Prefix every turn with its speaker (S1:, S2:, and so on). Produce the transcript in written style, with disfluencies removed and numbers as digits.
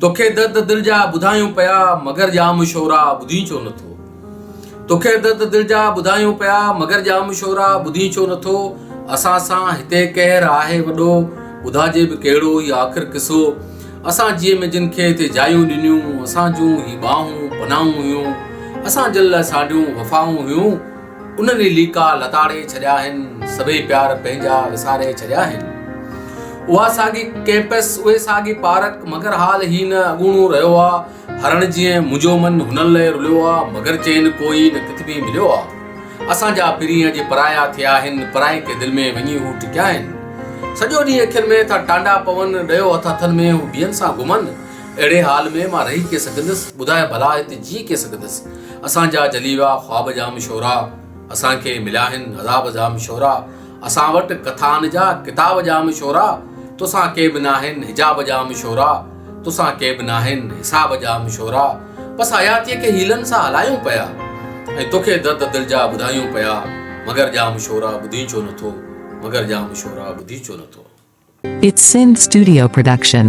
S1: तोखे दर्द दिल जा ॿुधायूं पिया मगर जाम शोरा ॿुधी छो नथो। तोखे दर्द दिल जा ॿुधायूं पिया मगर जाम शोरा ॿुधी छो नथो। असां सां हिते कहर आहे वॾो ॿुधाजे बि कहिड़ो ई आख़िर किसो। असां जीअं में जिन खे हिते जायूं ॾिनियूं असां जूं ही ॿाहूं पनाहूं हुयूं। असां जल साॾियूं वफ़ाऊं हुयूं। उन्हनि लीका लताड़े छॾिया आहिनि सभई प्यार पंहिंजा विसारे छॾिया आहिनि। उहा साॻी कैंपस उहे साॻी पार्क मगर हाल ही न अॻूणो रहियो आहे। हरण जीअं मुंहिंजो मन हुन लाइ रुलियो आहे मगर चैन कोई न किथे बि मिलियो आहे। असांजा पीढ़ीअ जे पराया थिया आहिनि पराए के दिलि में वञी हू टिकिया आहिनि। सॼो ॾींहुं अखियुनि में था टांडा पवनि ॾियो हथनि में हू ॿियनि सां घुमनि। अहिड़े हाल में मां रही के सघंदुसि ॿुधाए भला हिते जी के सघंदुसि। असांजा जली विया ख़्वाब जाम शोरा असांखे मिलिया आहिनि अज़ाब जाम शोरा। असां वटि कथान जा किताब जाम शोरा तोसां के बि न आहिनि हिजाब जाम शोरा। तोसां के बि न आहिनि हिसाब जाम शोरा। बसि हयातीअ खे हीलनि सां हलायूं पिया ऐं तोखे दर्द दिल जा ॿुधायूं पिया मगर जाम शोरा ॿुधी छो नथो। मगर जाम शोरा ॿुधी छो नथो।
S2: It's Sin Studio Production.